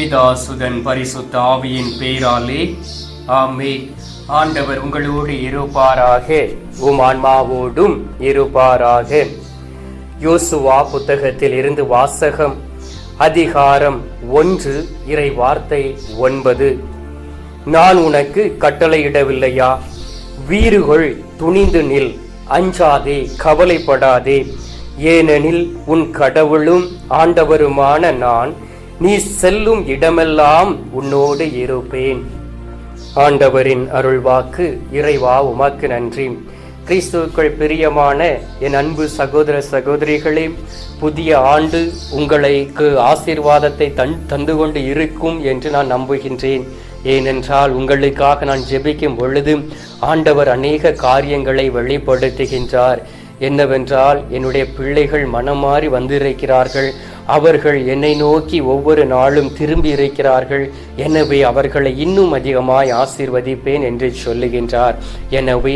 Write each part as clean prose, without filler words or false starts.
பிதா சுதன் பரிசுத்த ஆவியின் பெயராலே ஆமென். ஆண்டவர் உங்களோடு இருப்பாராக, உம் ஆன்மாவோடும் இருப்பாராக. யோசுவா புத்தகத்தில் இருந்து வாசகம். அதிகாரம் 1, இறை வார்த்தை 9. நான் உனக்கு கட்டளையிடவில்லையா? வீறுகொள், துணிந்து நில், அஞ்சாதே, கவலைப்படாதே. ஏனெனில் உன் கடவுளும் ஆண்டவருமான நான் நீ செல்லும் இடமெல்லாம் உன்னோடு இருப்பேன். ஆண்டவரின் அருள்வாக்கு. இறைவா உமக்கு நன்றி. கிறிஸ்துவுக்குள் பிரியமான என் அன்பு சகோதர சகோதரிகளே, புதிய ஆண்டு உங்களுக்கு ஆசீர்வாதத்தை தந்து கொண்டு இருக்கும் என்று நான் நம்புகின்றேன். ஏனென்றால் உங்களுக்காக நான் ஜெபிக்கும் பொழுது ஆண்டவர் அநேக காரியங்களை வெளிப்படுத்துகின்றார். என்னவென்றால், என்னுடைய பிள்ளைகள் மனமாறி வந்திருக்கிறார்கள். அவர்கள் என்னை நோக்கி ஒவ்வொரு நாளும் திரும்பி இருக்கிறார்கள். எனவே அவர்களை இன்னும் அதிகமாய் ஆசீர்வதிப்பேன் என்று சொல்லுகின்றார். எனவே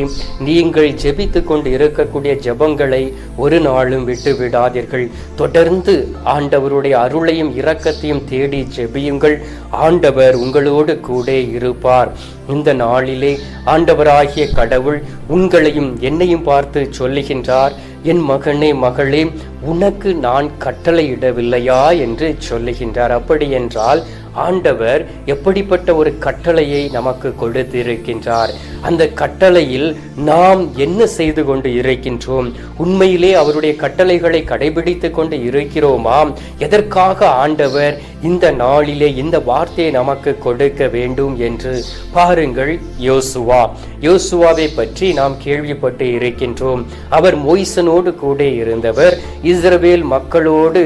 நீங்கள் ஜெபித்து கொண்டு இருக்கக்கூடிய ஜெபங்களை ஒரு நாளும் விட்டு விடாதீர்கள். தொடர்ந்து ஆண்டவருடைய அருளையும் இரக்கத்தையும் தேடி ஜெபியுங்கள். ஆண்டவர் உங்களோடு கூட இருப்பார். இந்த நாளிலே ஆண்டவராகிய கடவுள் உங்களையும் என்னையும் பார்த்து சொல்லுகின்றார், என் மகனே மகளே, உனக்கு நான் கட்டளையிடவில்லையா என்று சொல்லுகின்றார். அப்படி என்றால் ஆண்டவர் எப்படிப்பட்ட ஒரு கட்டளையை நமக்கு கொடுத்திருக்கின்றார்? அந்த கட்டளையில் நாம் என்ன செய்து கொண்டு இருக்கின்றோம்? உண்மையிலே அவருடைய கட்டளைகளை கடைபிடித்து கொண்டு இருக்கிறோமா? எதற்காக ஆண்டவர் இந்த நாளிலே இந்த வார்த்தையை நமக்கு கொடுக்க வேண்டும் என்று பாருங்கள். யோசுவாவை பற்றி நாம் கேள்விப்பட்டு இருக்கின்றோம். அவர் மோய்சனோடு கூட இருந்தவர். இஸ்ரவேல் மக்களோடு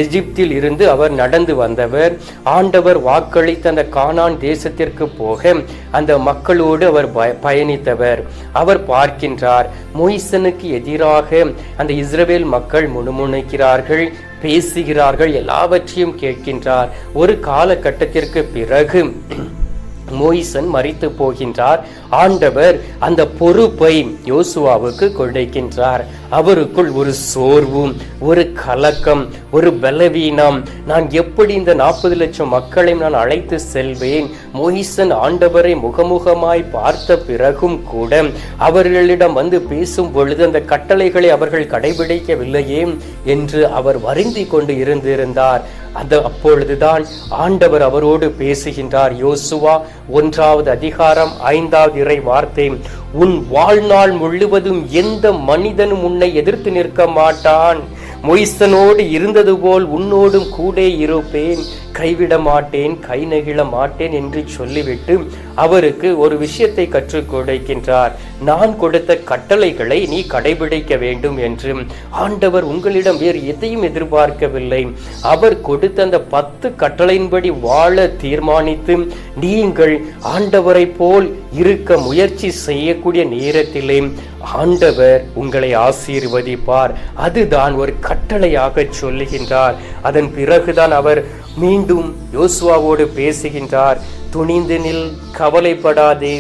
எகிப்தில் இருந்து அவர் நடந்து வந்தவர். ஆண்டவர் வாக்களித்த அந்த கானான் தேசத்திற்கு போக அந்த மக்களோடு அவர் பயணித்தவர். அவர் பார்க்கின்றார், மோய்சனுக்கு எதிராக அந்த இஸ்ரவேல் மக்கள் முணுமுணுக்கிறார்கள், பேசுகிறார்கள், எல்லாவற்றையும் கேட்கின்றார். ஒரு காலகட்டத்திற்கு பிறகு மோய்சன் மரித்து போகின்றார். ஆண்டவர் அந்த பொறுப்பை யோசுவாவுக்கு கொடுக்கின்றார். அவருக்குள் ஒரு சோர்வும், ஒரு கலக்கம், ஒரு பலவீனம். நான் எப்படி இந்த 40 லட்சம் மக்களை நான் அழைத்து செல்வேன்? மோய்சன் ஆண்டவரை முகமுகமாய் பார்த்த பிறகும் கூட அவர்களிடம் வந்து பேசும் பொழுது அந்த கட்டளைகளை அவர்கள் கடைபிடிக்கவில்லையே என்று அவர் வருந்தி கொண்டு இருந்திருந்தார். அப்பொழுதுதான் ஆண்டவர் அவரோடு பேசுகின்றார். யோசுவா 1 அதிகாரம் 5 இறை வார்த்தை. உன் வாழ்நாள் முழுவதும் எந்த மனிதனும் உன்னை எதிர்த்து நிற்க மாட்டான். மோய்சனோடு இருந்தது போல் உன்னோடும் கூட இருப்பேன், கைவிட மாட்டேன், கை நெகிழ மாட்டேன் என்று சொல்லிவிட்டு அவருக்கு ஒரு விஷயத்தை கற்றுக் கொடுக்கின்றார். நான் கொடுத்த கட்டளைகளை நீ கடைபிடிக்க வேண்டும் என்று. ஆண்டவர் உங்களிடம் வேறு எதையும் எதிர்பார்க்கவில்லை. அவர் கொடுத்த அந்த 10 கட்டளையின்படி வாழ தீர்மானித்து நீங்கள் ஆண்டவரை போல் இருக்க முயற்சி செய்யக்கூடிய நேரத்திலே ஆண்டவர் உங்களை ஆசீர்வதிப்பார். அதுதான் ஒரு கட்டளையாக சொல்லுகின்றார். அதன் பிறகுதான் அவர் மீண்டும் யோசுவாவோடு பேசுகின்றார். துணிந்து நில், கவலைப்படாதே.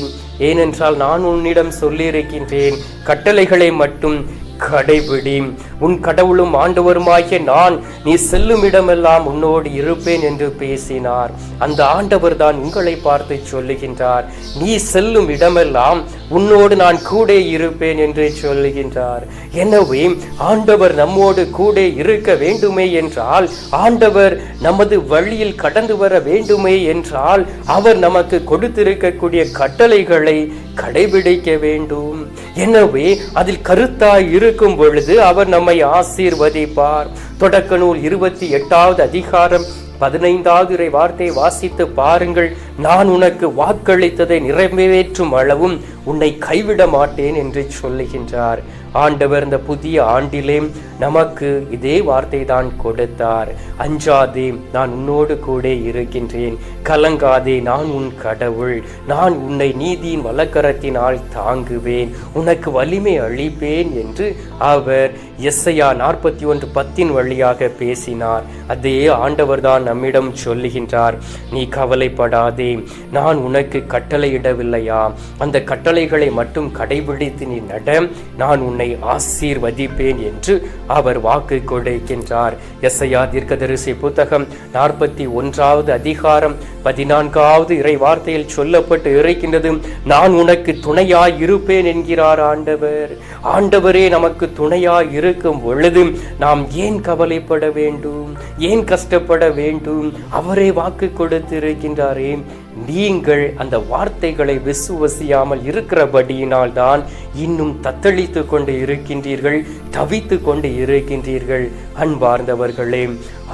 ஏனென்றால் நான் உன்னிடம் சொல்லியிருக்கின்றேன், கட்டளைகளை மட்டும் கடைபிடி. உன் கடவுளும் ஆண்டவருமாகிய நான் நீ செல்லும் இடமெல்லாம் உன்னோடு இருப்பேன் என்று பேசினார். அந்த ஆண்டவர் தான் உங்களை பார்த்து சொல்லுகின்றார், நீ செல்லும் இடமெல்லாம் உன்னோடு நான் கூட இருப்பேன் என்று சொல்லுகின்றார். எனவே ஆண்டவர் நம்மோடு கூட இருக்க வேண்டுமே என்றால், ஆண்டவர் நமது வழியில் கடந்து வர வேண்டுமே என்றால், அவர் நமக்கு கொடுத்திருக்கக்கூடிய கட்டளைகளை கடைபிடிக்க வேண்டும். எனவே அதில் கருத்தாய் இருக்கும் பொழுது அவர் நம்மை ஆசீர்வதிப்பார். தொடக்க நூல் 28 அதிகாரம் 15 இறை வார்த்தை வாசித்து பாருங்கள். நான் உனக்கு வாக்களித்ததை நிறைவேற்றும் அளவும் உன்னை கைவிட மாட்டேன் என்று சொல்லுகின்றார். ஆண்டவர் இந்த புதிய ஆண்டிலே நமக்கு இதே வார்த்தை தான் கொடுத்தார். அஞ்சாதே, நான் உன்னோடு கூட இருக்கின்றேன். கலங்காதே, நான் உன் கடவுள். நான் உன்னை நீதியின் வலக்கரத்தினால் தாங்குவேன், உனக்கு வலிமை அளிப்பேன் என்று அவர் எஸ்ஐயா 41:10 வழியாக பேசினார். அதே ஆண்டவர் தான் நம்மிடம் சொல்லுகின்றார், நீ கவலைப்படாதே, நான் உனக்கு கட்டளையிடவில்லையா? அந்த கட்டளைகளை மட்டும் கடைபிடித்து நீ நட, நான் உன்னை உன்னை ஆசீர்வதிப்பேன் என்று அவர் வாக்கு கொடுக்கின்றார். எசையா தீர்க்கதரிசி புத்தகம் 41வது அதிகாரம் 14வது இறை வார்த்தையில் சொல்லப்பட்டு இருக்கின்றது, நான் உனக்கு துணையாய் இருப்பேன் என்கிறார் ஆண்டவர். ஆண்டவரே நமக்கு துணையாய் இருக்கும் பொழுது நாம் ஏன் கவலைப்பட வேண்டும், ஏன் கஷ்டப்பட வேண்டும்? அவரே வாக்கு கொடுத்திருக்கின்றாரே. நீங்கள் அந்த வார்த்தைகளை விசுவசியாமல் இருக்கிறபடியினால் தான் இன்னும் தத்தளித்து கொண்டு இருக்கின்றீர்கள், தவித்து கொண்டு இருக்கின்றீர்கள். அன்பார்ந்தவர்களே,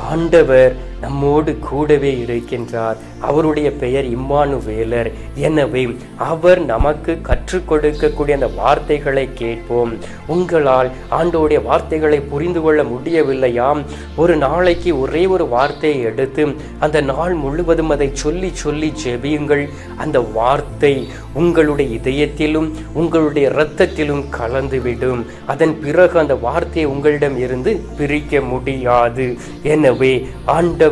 ஆண்டவர் நம்மோடு கூடவே இருக்கின்றார். அவருடைய பெயர் இம்மானுவேலர். எனவே அவர் நமக்கு கற்றுக் கொடுக்கக்கூடிய அந்த வார்த்தைகளை கேட்போம். உங்களால் ஆண்டவருடைய வார்த்தைகளை புரிந்து கொள்ள முடியவில்லையாம்? ஒரு நாளைக்கு ஒரே ஒரு வார்த்தையை எடுத்து அந்த நாள் முழுவதும் அதை சொல்லி சொல்லி ஜெபியுங்கள். அந்த வார்த்தை உங்களுடைய இதயத்திலும் உங்களுடைய இரத்தத்திலும் கலந்துவிடும். அதன் பிறகு அந்த வார்த்தையை உங்களிடம் இருந்து பிரிக்க முடியாது. எனவே ஆண்டவர்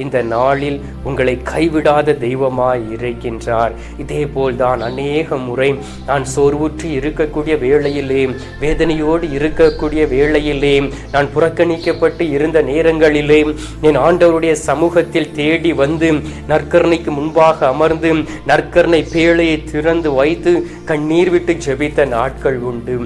இந்த நாளில் உங்களை கைவிடாத தெய்வமாய் இருக்கின்றார். இதே போல்தான் அநேக முறை நான் சோர்வுற்று இருக்கக்கூடிய வேளையிலே, வேதனையோடு இருக்கக்கூடிய வேளையிலே, நான் புறக்கணிக்கப்பட்டு இருந்த நேரங்களிலே என் ஆண்டவருடைய சமூகத்தில் தேடி வந்து நற்கருணைக்கு முன்பாக அமர்ந்து நற்கருணை பேழையை திறந்து வைத்து கண்ணீர் விட்டு ஜெபித்த நாட்கள் உண்டு.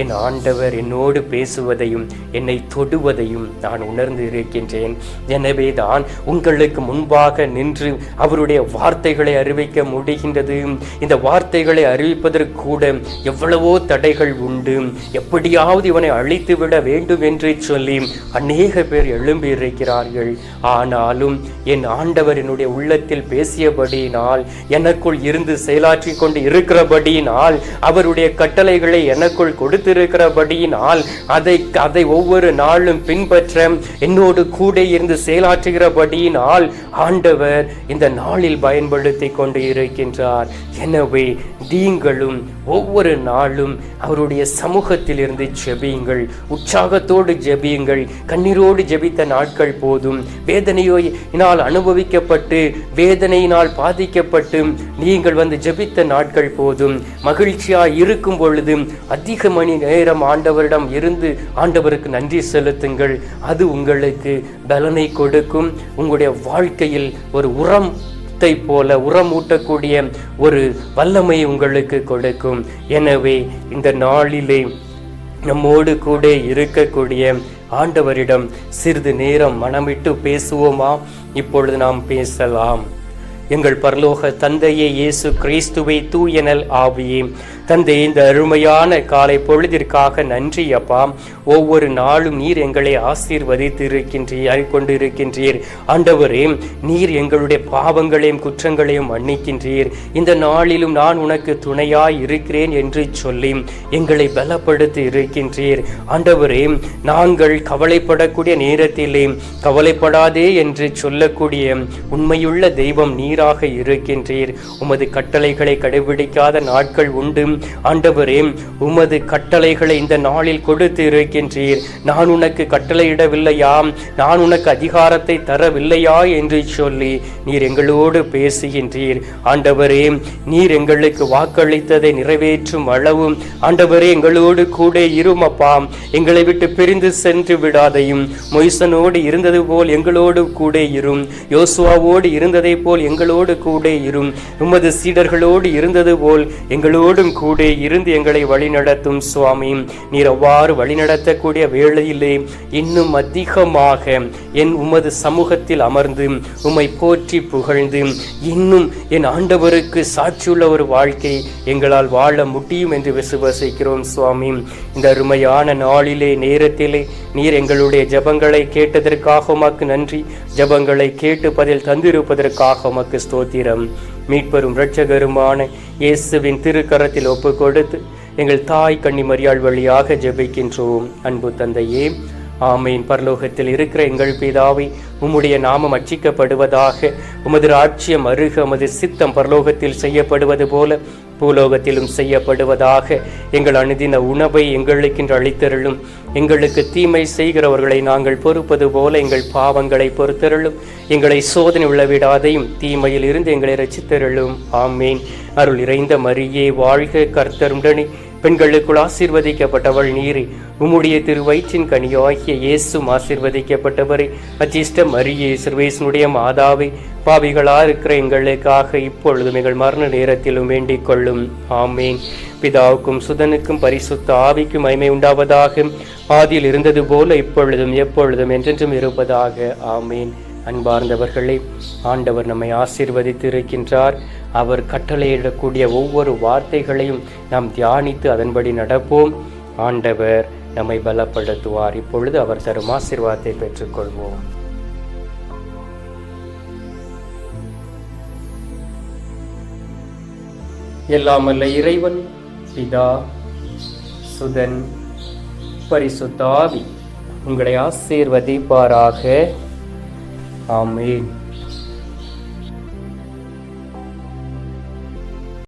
என் ஆண்டவர் என்னோடு பேசுவதையும் என்னை தொடுவதையும் நான் உணர்ந்து இருக்கின்றேன். எனவே தான் உங்களுக்கு முன்பாக நின்று அவருடைய வார்த்தைகளை அறிவிக்க முடிகின்றது. இந்த வார்த்தைகளை அறிவிப்பதற்கு கூட எவ்வளவோ தடைகள் உண்டு. எப்படியாவது இவனை அழித்து விட வேண்டும் என்று சொல்லி அநேக பேர் எழும்பி இருக்கிறார்கள். ஆனாலும் என் ஆண்டவர் என்னுடைய உள்ளத்தில் பேசியபடியினால், எனக்குள் இருந்து செயலாற்றி கொண்டு இருக்கிறபடியினால், அவருடைய கட்டளைகளை எனக்குள் கொடுத்திருக்கிறபடியினால், அதை ஒவ்வொரு நாளும் பின்பற்ற என்னோடு கூட இருந்து செயலாற்றுகிறபடியினால் ஆண்டவர் இந்த நாளில் பயன்படுத்தி கொண்டு இருக்கின்றார். எனவே நீங்களும் ஒவ்வொரு நாளும் அவருடைய சமூகத்தில் இருந்து ஜெபியுங்கள், உற்சாகத்தோடு ஜெபியுங்கள். கண்ணீரோடு ஜெபித்த நாட்கள் போதும். வேதனையினால் அனுபவிக்கப்பட்டு வேதனையினால் பாதிக்கப்பட்டு நீங்கள் வந்து ஜெபித்த நாட்கள் போதும். மகிழ்ச்சியாய் இருக்கும் பொழுது அதிக மணி நேரம் ஆண்டவரிடம் இருந்து ஆண்டவருக்கு நன்றி செலுத்துங்கள். அது உங்களுக்கு பலனை கொடுக்கும். உங்களுடைய வாழ்க்கையில் ஒரு போல உரமூட்டக்கூடிய ஒரு வல்லமை உங்களுக்கு கொடுக்கும். எனவே இந்த நாளிலே நம்மோடு கூட இருக்கக்கூடிய ஆண்டவரிடம் சிறிது நேரம் மனமிட்டு பேசுவோமா? இப்பொழுது நாம் பேசலாம். எங்கள் பரலோக தந்தையே, இயேசு கிறிஸ்துவை தூயனல் ஆவியே, தந்தை, இந்த அருமையான காலை பொழுதிற்காக நன்றி அப்பா. ஒவ்வொரு நாளும் நீர் எங்களை கொண்டிருக்கின்றீர் ஆண்டவரே. நீர் எங்களுடைய பாவங்களையும் குற்றங்களையும் மன்னிக்கின்றீர். இந்த நாளிலும் நான் உனக்கு துணையாய் இருக்கிறேன் என்று சொல்லி எங்களை பலப்படுத்தி இருக்கின்றீர் ஆண்டவரே. நாங்கள் கவலைப்படக்கூடிய நேரத்திலே கவலைப்படாதே என்று சொல்லக்கூடிய உண்மையுள்ள தெய்வம் நீராக இருக்கின்றீர். உமது கட்டளைகளை கடைபிடிக்காத நாட்கள் உண்டு ஆண்டவரே. உமது கட்டளைகளை இந்த நாளில் கொடுத்து இருக்கின்றீர். நான் உனக்கு கட்டளையிடவில்லையாம், நான் உனக்கு அதிகாரத்தை தரவில்லையா என்று சொல்லி நீர் எங்களோடு பேசுகின்றீர் ஆண்டவரே. நீர் எங்களுக்கு வாக்களித்ததை நிறைவேற்றும் அளவும் ஆண்டவரே எங்களோடு கூட இருமப்பா. எங்களை விட்டு பிரிந்து சென்று விடாதையும். மொய்சனோடு இருந்தது போல் எங்களோடு கூட இரும். யோசுவாவோடு இருந்ததை போல் எங்களோடு கூட இரும். உமது சீடர்களோடு இருந்தது போல் எங்களோடும் கூட இருந்து எங்களை வழிநடத்தும் சுவாமி. நீர் அவ்வாறு வழிநடத்தக்கூடிய வேளையிலே இன்னும் அதிகமாக என் உமது சமூகத்தில் அமர்ந்து உம்மை போற்றி புகழ்ந்து இன்னும் என் ஆண்டவருக்கு சாட்சியுள்ள ஒரு வாழ்க்கை எங்களால் வாழ முடியும் என்று விசுவாசிக்கிறோம் சுவாமி. இந்த அருமையான நாளிலே நேரத்திலே நீர் எங்களுடைய ஜபங்களை கேட்டதற்காக உமக்கு நன்றி. ஜபங்களை கேட்டு பதில் தந்திருப்பதற்காக உமக்கு ஸ்தோத்திரம். மீட்பெரும் இரட்சகருமான இயேசுவின் திருக்கரத்தில் ஒப்பு கொடுத்து எங்கள் தாய் கன்னிமரியாள் வழியாக ஜெபிக்கின்றோம் அன்பு தந்தையே. ஆமீன். பரலோகத்தில் இருக்கிற எங்கள் பிதாவே, உம்முடைய நாமம் அர்ச்சிக்கப்படுவதாக. உமது ராஜ்யம் அருக. உமது சித்தம் பரலோகத்தில் செய்யப்படுவது போல பூலோகத்திலும் செய்யப்படுவதாக. எங்கள் அனுதின உணவை எங்களுக்கென்று அளித்தருளும். எங்களுக்கு தீமை செய்கிறவர்களை நாங்கள் பொறுப்பது போல எங்கள் பாவங்களை பொறுத்தருளும். எங்களை சோதனை உள்ளவிடாதையும் தீமையில் இருந்து எங்களை ரட்சித்தருளும். ஆமீன். அருள் இறைந்த மரியே வாழ்க, கர்த்தருடனே, பெண்களுக்குள் ஆசீர்வதிக்கப்பட்டவள் நீரே. உம்முடைய திருவயிற்றின் கனியாகிய இயேசும் ஆசீர்வதிக்கப்பட்டவரே. அச்சிஷ்ட மரியே, சர்வேசனுடைய மாதாவே, பாவிகளா இருக்கிற எங்களுக்காக இப்பொழுதும் எங்கள் மரண நேரத்திலும் வேண்டிக் கொள்ளும். ஆமேன். பிதாவுக்கும் சுதனுக்கும் பரிசுத்த ஆவிக்கும் மகிமை உண்டாவதாக. ஆதியில் இருந்தது போல இப்பொழுதும் எப்பொழுதும் என்றென்றும் இருப்பதாக. ஆமேன். அன்பார்ந்தவர்களே, ஆண்டவர் நம்மை ஆசீர்வதித்து இருக்கின்றார். அவர் கட்டளையிடக்கூடிய ஒவ்வொரு வார்த்தைகளையும் நாம் தியானித்து அதன்படி நடப்போம். ஆண்டவர் நம்மை பலப்படுத்துவார். இப்பொழுது அவர் தரும் ஆசீர்வாதத்தை பெற்றுக்கொள்வோம். எல்லாம் வல்ல இறைவன் பிதா, சுதன், பரிசுத்த ஆவி உங்களை ஆசீர்வதிப்பாராக. ஆமென்.